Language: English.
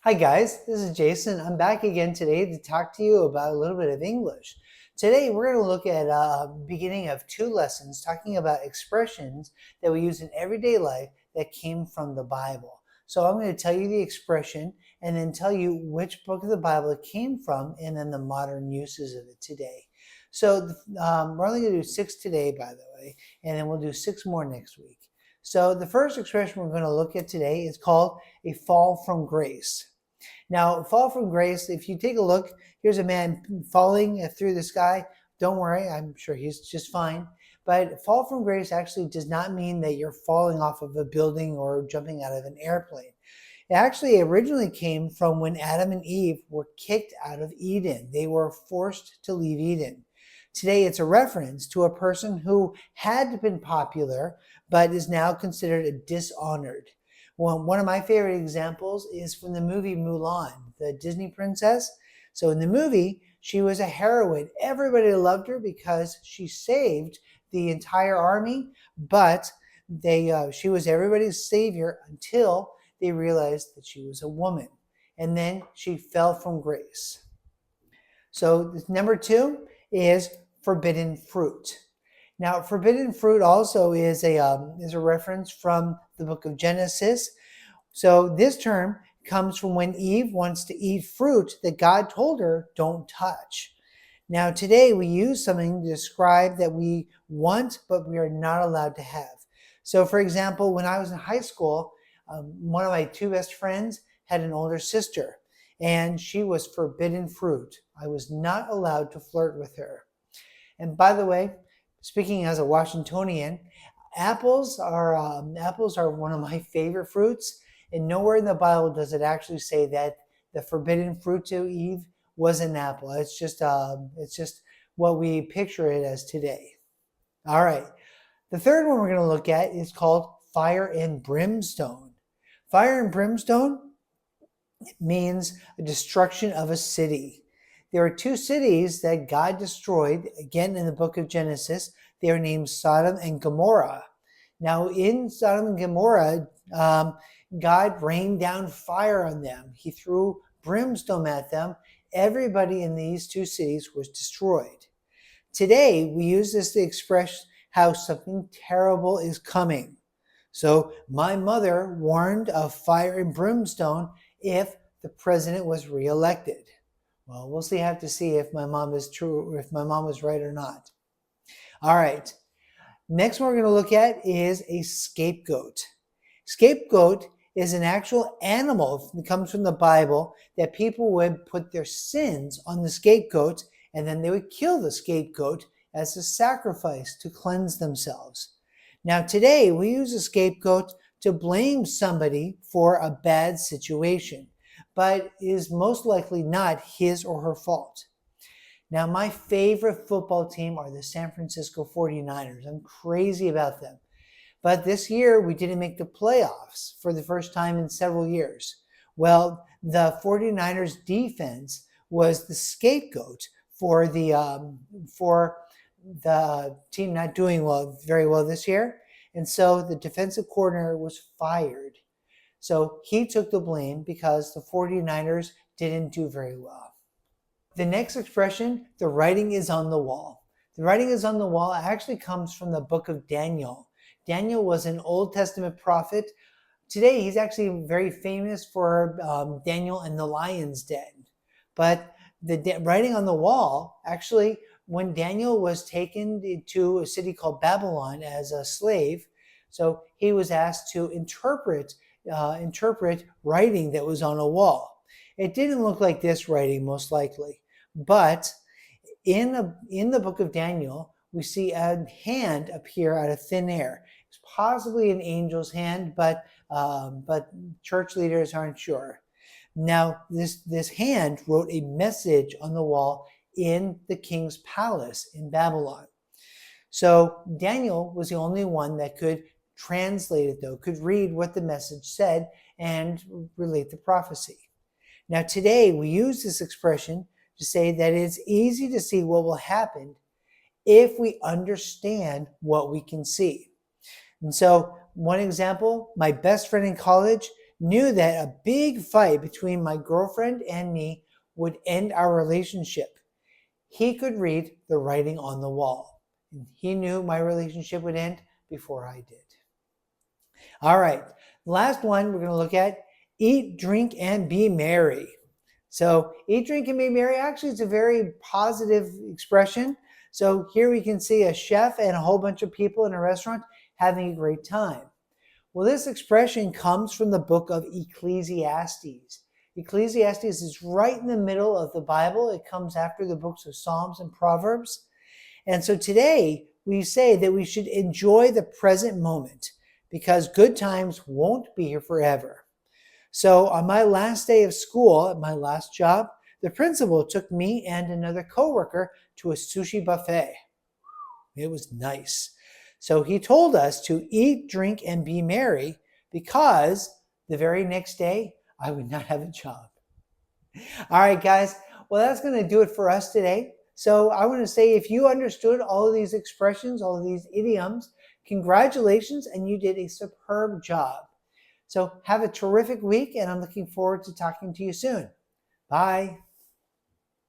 Hi guys, this is Jason. I'm back again today to talk to you about a little bit of English. Today we're going to look at beginning of two lessons talking about expressions that we use in everyday life that came from the Bible. So I'm going to tell you the expression and then tell you which book of the Bible it came from and then the modern uses of it today. So we're only going to do 6 today, by the way, and then we'll do 6 more next week. So the first expression we're going to look at today is called a fall from grace. Now, fall from grace, if you take a look, here's a man falling through the sky. Don't worry, I'm sure he's just fine. But fall from grace actually does not mean that you're falling off of a building or jumping out of an airplane. It actually originally came from when Adam and Eve were kicked out of Eden. They were forced to leave Eden. Today, it's a reference to a person who had been popular, but is now considered a dishonored. Well, one of my favorite examples is from the movie Mulan, the Disney princess. So in the movie, she was a heroine. Everybody loved her because she saved the entire army, but she was everybody's savior until they realized that she was a woman. And then she fell from grace. So number 2 is forbidden fruit. Now, forbidden fruit also is a reference from the book of Genesis. So this term comes from when Eve wants to eat fruit that God told her don't touch. Now, today we use something to describe that we want, but we are not allowed to have. So, for example, when I was in high school, one of my 2 best friends had an older sister, and she was forbidden fruit. I was not allowed to flirt with her. And by the way, speaking as a Washingtonian, apples are one of my favorite fruits, and nowhere in the Bible does it actually say that the forbidden fruit to Eve was an apple. It's just what we picture it as today. All right, the third one we're going to look at is called fire and brimstone. Fire and brimstone means a destruction of a city. There are 2 cities that God destroyed, again in the book of Genesis. They are named Sodom and Gomorrah. Now, in Sodom and Gomorrah, God rained down fire on them. He threw brimstone at them. Everybody in these 2 cities was destroyed. Today, we use this to express how something terrible is coming. So, my mother warned of fire and brimstone if the president was reelected. Well, we'll have to see if my mom was right or not. All right. Next one we're going to look at is a scapegoat. Scapegoat is an actual animal that comes from the Bible that people would put their sins on the scapegoat, and then they would kill the scapegoat as a sacrifice to cleanse themselves. Now today we use a scapegoat to blame somebody for a bad situation, but is most likely not his or her fault. Now, my favorite football team are the San Francisco 49ers. I'm crazy about them. But this year, we didn't make the playoffs for the first time in several years. Well, the 49ers defense was the scapegoat for the team not doing very well this year. And so the defensive coordinator was fired. So he took the blame because the 49ers didn't do very well. The next expression, the writing is on the wall. The writing is on the wall actually comes from the book of Daniel. Daniel was an Old Testament prophet. Today, he's actually very famous for Daniel and the lion's den. But the writing on the wall, actually, when Daniel was taken to a city called Babylon as a slave, so he was asked to interpret writing that was on a wall. It didn't look like this writing, most likely, but in the book of Daniel, we see a hand appear out of thin air. It's possibly an angel's hand, but church leaders aren't sure. Now, this hand wrote a message on the wall in the king's palace in Babylon. So Daniel was the only one that could translate it, though, could read what the message said and relate the prophecy. Now, today we use this expression to say that it's easy to see what will happen if we understand what we can see. And so, one example, my best friend in college knew that a big fight between my girlfriend and me would end our relationship. He could read the writing on the wall. He knew my relationship would end before I did. All right, last one we're going to look at, eat, drink, and be merry. So eat, drink, and be merry, actually it's a very positive expression. So here we can see a chef and a whole bunch of people in a restaurant having a great time. Well, this expression comes from the book of Ecclesiastes. Ecclesiastes is right in the middle of the Bible. It comes after the books of Psalms and Proverbs. And so today we say that we should enjoy the present moment because good times won't be here forever. So on my last day of school at my last job, the principal took me and another coworker to a sushi buffet. It was nice. So he told us to eat, drink, and be merry because the very next day I would not have a job. All right, guys. Well, that's going to do it for us today. So I want to say if you understood all of these expressions, all of these idioms, congratulations, and you did a superb job. So have a terrific week, and I'm looking forward to talking to you soon. Bye.